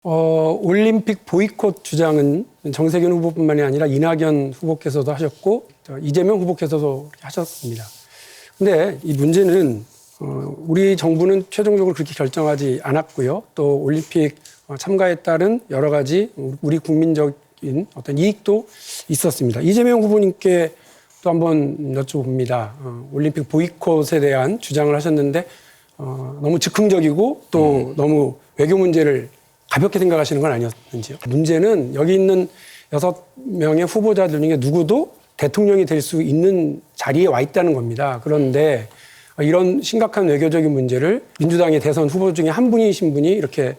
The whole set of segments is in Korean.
올림픽 보이콧 주장은 정세균 후보뿐만이 아니라 이낙연 후보께서도 하셨고 이재명 후보께서도 하셨습니다. 근데 이 문제는 우리 정부는 최종적으로 그렇게 결정하지 않았고요. 또 올림픽 참가에 따른 여러 가지 우리 국민적인 어떤 이익도 있었습니다. 이재명 후보님께 또 한번 여쭤봅니다. 올림픽 보이콧에 대한 주장을 하셨는데 너무 즉흥적이고 또 너무 외교 문제를 가볍게 생각하시는 건 아니었는지요? 문제는 여기 있는 6명의 후보자들 중에 누구도 대통령이 될 수 있는 자리에 와 있다는 겁니다. 그런데 이런 심각한 외교적인 문제를 민주당의 대선 후보 중에 한 분이신 분이 이렇게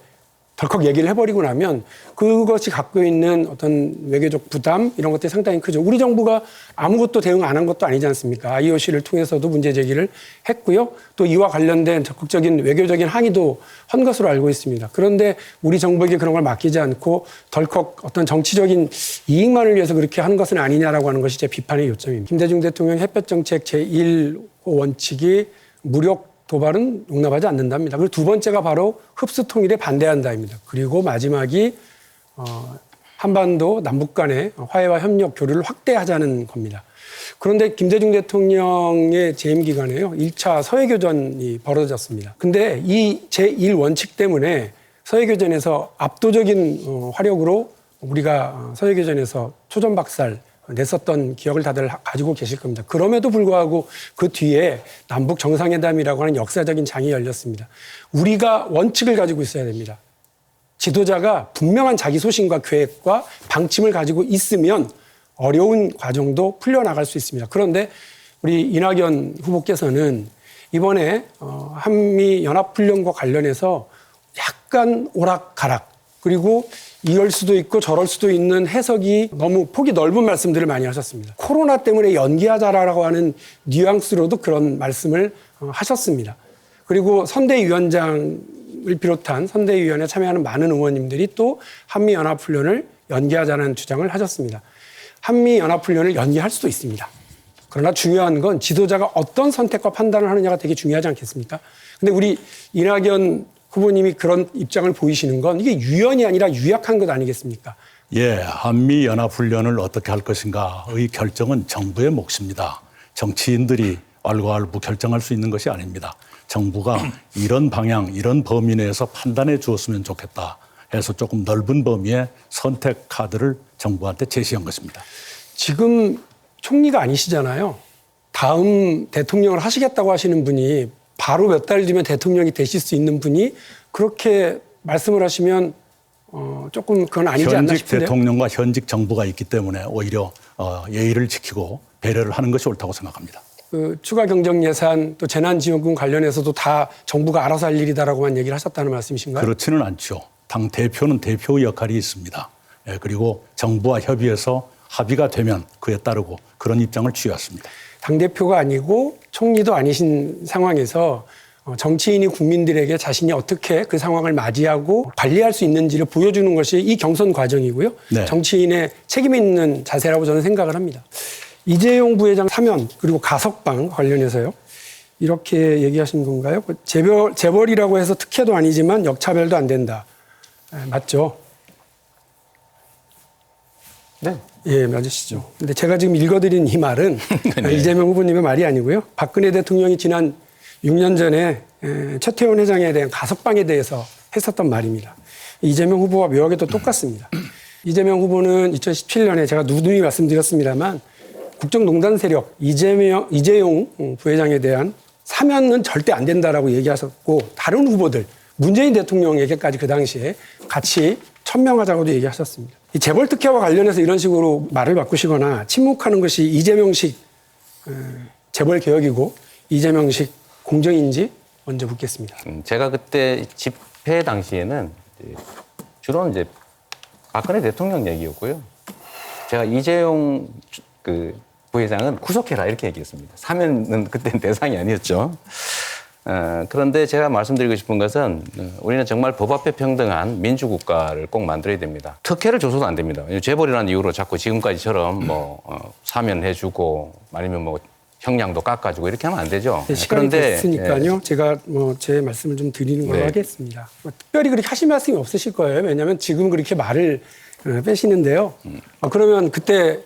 덜컥 얘기를 해버리고 나면 그것이 갖고 있는 어떤 외교적 부담 이런 것들이 상당히 크죠. 우리 정부가 아무것도 대응 안 한 것도 아니지 않습니까? IOC를 통해서도 문제 제기를 했고요. 또 이와 관련된 적극적인 외교적인 항의도 한 것으로 알고 있습니다. 그런데 우리 정부에게 그런 걸 맡기지 않고 덜컥 어떤 정치적인 이익만을 위해서 그렇게 하는 것은 아니냐라고 하는 것이 제 비판의 요점입니다. 김대중 대통령 햇볕 정책 제1원칙이 무력 도발은 용납하지 않는답니다. 그리고 두 번째가 바로 흡수 통일에 반대한다입니다. 그리고 마지막이 한반도 남북 간의 화해와 협력 교류를 확대하자는 겁니다. 그런데 김대중 대통령의 재임 기간에요. 1차 서해교전이 벌어졌습니다. 근데 이 제1원칙 때문에 서해교전에서 압도적인 화력으로 우리가 서해교전에서 초전박살 냈었던 기억을 다들 가지고 계실 겁니다. 그럼에도 불구하고 그 뒤에 남북 정상회담이라고 하는 역사적인 장이 열렸습니다. 우리가 원칙을 가지고 있어야 됩니다. 지도자가 분명한 자기 소신과 계획과 방침을 가지고 있으면 어려운 과정도 풀려나갈 수 있습니다. 그런데 우리 이낙연 후보께서는 이번에 한미연합훈련과 관련해서 약간 오락가락 그리고 이럴 수도 있고 저럴 수도 있는 해석이 너무 폭이 넓은 말씀들을 많이 하셨습니다. 코로나 때문에 연기하자라고 하는 뉘앙스로도 그런 말씀을 하셨습니다. 그리고 선대위원장을 비롯한 선대위원회에 참여하는 많은 의원님들이 또 한미연합훈련을 연기하자는 주장을 하셨습니다. 한미연합훈련을 연기할 수도 있습니다. 그러나 중요한 건 지도자가 어떤 선택과 판단을 하느냐가 되게 중요하지 않겠습니까? 근데 우리 이낙연 후보님이 그런 입장을 보이시는 건 이게 유연이 아니라 유약한 것 아니겠습니까? 예, 한미연합훈련을 어떻게 할 것인가의 결정은 정부의 몫입니다. 정치인들이 왈가왈부 결정할 수 있는 것이 아닙니다. 정부가 이런 방향, 이런 범위 내에서 판단해 주었으면 좋겠다 해서 조금 넓은 범위의 선택 카드를 정부한테 제시한 것입니다. 지금 총리가 아니시잖아요. 다음 대통령을 하시겠다고 하시는 분이 바로 몇 달 뒤면 대통령이 되실 수 있는 분이 그렇게 말씀을 하시면 조금 그건 아니지 않나 싶은데요. 현직 대통령과 현직 정부가 있기 때문에 오히려 예의를 지키고 배려를 하는 것이 옳다고 생각합니다. 그 추가 경정 예산 또 재난지원금 관련해서도 다 정부가 알아서 할 일이다라고만 얘기를 하셨다는 말씀이신가요? 그렇지는 않죠. 당 대표는 대표의 역할이 있습니다. 예, 그리고 정부와 협의해서 합의가 되면 그에 따르고 그런 입장을 취해왔습니다. 당대표가 아니고 총리도 아니신 상황에서 정치인이 국민들에게 자신이 어떻게 그 상황을 맞이하고 관리할 수 있는지를 보여주는 것이 이 경선 과정이고요. 네. 정치인의 책임 있는 자세라고 저는 생각을 합니다. 이재용 부회장 사면 그리고 가석방 관련해서요. 이렇게 얘기하신 건가요? 재벌이라고 해서 특혜도 아니지만 역차별도 안 된다. 맞죠? 네. 예, 맞으시죠. 근데 제가 지금 읽어드린 이 말은 네. 이재명 후보님의 말이 아니고요. 박근혜 대통령이 지난 6년 전에 최태원 회장에 대한 가석방에 대해서 했었던 말입니다. 이재명 후보와 묘하게도 똑같습니다. 이재명 후보는 2017년에 제가 누누이 말씀드렸습니다만 국정농단 세력 이재용 부회장에 대한 사면은 절대 안 된다라고 얘기하셨고 다른 후보들 문재인 대통령에게까지 그 당시에 같이 천명하자고도 얘기하셨습니다. 이 재벌 특혜와 관련해서 이런 식으로 말을 바꾸시거나 침묵하는 것이 이재명식 재벌 개혁이고 이재명식 공정인지 먼저 묻겠습니다. 제가 그때 집회 당시에는 주로는 이제 박근혜 대통령 얘기였고요. 제가 이재용 부회장은 구속해라 이렇게 얘기했습니다. 사면은 그때는 대상이 아니었죠. 그런데 제가 말씀드리고 싶은 것은 우리는 정말 법 앞에 평등한 민주국가를 꼭 만들어야 됩니다. 특혜를 줘서도 안 됩니다. 재벌이라는 이유로 자꾸 지금까지처럼 사면해주고 아니면 형량도 깎아주고 이렇게 하면 안 되죠. 네, 시간이 됐으니까요. 예, 제가 제 말씀을 좀 드리는 걸로 네. 하겠습니다. 특별히 그렇게 하실 말씀이 없으실 거예요. 왜냐하면 지금 그렇게 말을 빼시는데요. 그러면 그때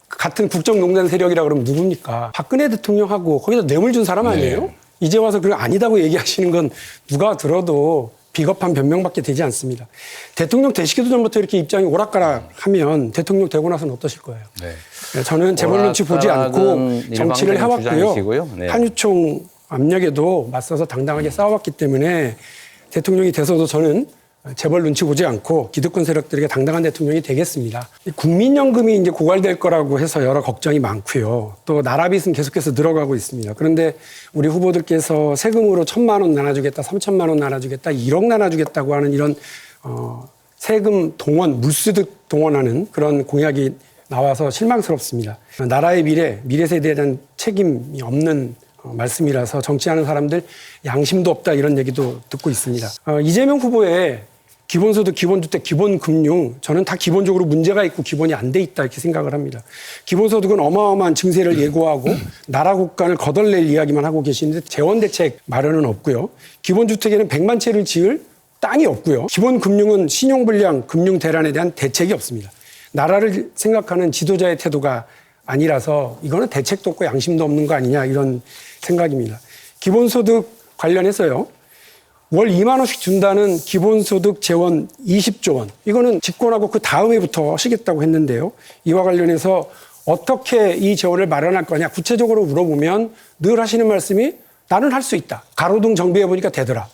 같은 국정농단 세력이라 그러면 누굽니까? 박근혜 대통령하고 거기다 뇌물 준 사람 아니에요? 네. 이제 와서 그걸 아니다고 얘기하시는 건 누가 들어도 비겁한 변명밖에 되지 않습니다. 대통령 되시기도 전부터 이렇게 입장이 오락가락하면 대통령 되고 나서는 어떠실 거예요? 네. 저는 재벌 눈치 보지 않고 오락가락은 정치를 일방적인 해왔고요. 주장이시고요. 네. 한유총 압력에도 맞서서 당당하게 싸워왔기 때문에 대통령이 돼서도 저는 재벌 눈치 보지 않고 기득권 세력들에게 당당한 대통령이 되겠습니다. 국민연금이 이제 고갈될 거라고 해서 여러 걱정이 많고요. 또 나라빚은 계속해서 늘어가고 있습니다. 그런데 우리 후보들께서 세금으로 1,000만 원 나눠주겠다, 3,000만 원 나눠주겠다, 1억 나눠주겠다고 하는 이런 세금 동원, 물수득 동원하는 그런 공약이 나와서 실망스럽습니다. 나라의 미래 세대에 대한 책임이 없는 말씀이라서 정치하는 사람들 양심도 없다 이런 얘기도 듣고 있습니다. 이재명 후보의 기본소득, 기본주택, 기본금융 저는 다 기본적으로 문제가 있고 기본이 안 돼 있다 이렇게 생각을 합니다. 기본소득은 어마어마한 증세를 예고하고 나라 국간을 거덜낼 이야기만 하고 계시는데 재원대책 마련은 없고요. 기본주택에는 100만 채를 지을 땅이 없고요. 기본금융은 신용불량, 금융대란에 대한 대책이 없습니다. 나라를 생각하는 지도자의 태도가 아니라서 이거는 대책도 없고 양심도 없는 거 아니냐 이런 생각입니다. 기본소득 관련해서요. 월 2만 원씩 준다는 기본소득 재원 20조 원. 이거는 집권하고 그 다음 해부터 하시겠다고 했는데요. 이와 관련해서 어떻게 이 재원을 마련할 거냐 구체적으로 물어보면 늘 하시는 말씀이 나는 할 수 있다. 가로등 정비해보니까 되더라.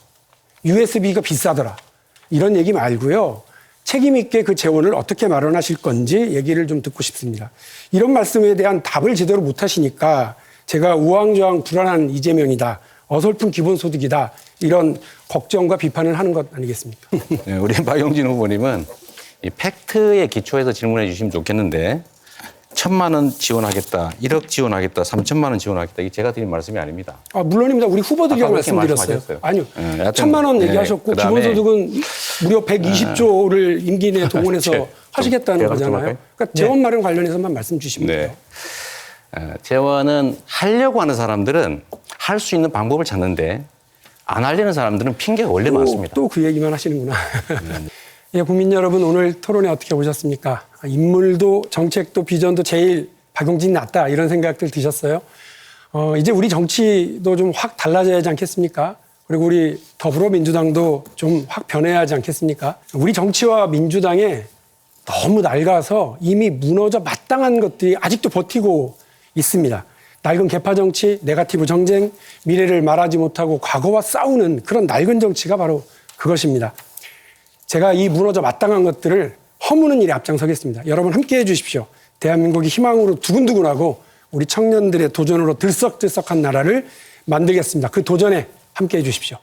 USB가 비싸더라. 이런 얘기 말고요. 책임 있게 그 재원을 어떻게 마련하실 건지 얘기를 좀 듣고 싶습니다. 이런 말씀에 대한 답을 제대로 못 하시니까 제가 우왕좌왕 불안한 이재명이다. 어설픈 기본소득이다. 이런 걱정과 비판을 하는 것 아니겠습니까? 네, 우리 박용진 후보님은 이 팩트에 기초해서 질문해 주시면 좋겠는데 1,000만 원 지원하겠다, 1억 지원하겠다, 3천만 원 지원하겠다. 이게 제가 드린 말씀이 아닙니다. 물론입니다. 우리 후보들이라고 아까 그렇게 말씀드렸어요. 말씀하셨어요. 아니요. 네, 여하튼, 1,000만 원 네, 얘기하셨고 그다음에 기본소득은 무려 120조를 임기 내에 동원해서 좀 하시겠다는 대답 좀 거잖아요. 할까요? 그러니까 재원 마련 관련해서만 말씀 주시면 돼요. 재원은 하려고 하는 사람들은 할 수 있는 방법을 찾는데 안 하려는 사람들은 핑계가 원래 많습니다. 또 그 얘기만 하시는구나. 예, 국민 여러분 오늘 토론회 어떻게 보셨습니까? 인물도 정책도 비전도 제일 박용진이 낫다 이런 생각들 드셨어요? 이제 우리 정치도 좀 확 달라져야 하지 않겠습니까? 그리고 우리 더불어민주당도 좀 확 변해야 하지 않겠습니까? 우리 정치와 민주당에 너무 낡아서 이미 무너져 마땅한 것들이 아직도 버티고 있습니다. 낡은 계파 정치, 네거티브 정쟁, 미래를 말하지 못하고 과거와 싸우는 그런 낡은 정치가 바로 그것입니다. 제가 이 무너져 마땅한 것들을 허무는 일에 앞장서겠습니다. 여러분 함께해 주십시오. 대한민국이 희망으로 두근두근하고 우리 청년들의 도전으로 들썩들썩한 나라를 만들겠습니다. 그 도전에 함께해 주십시오.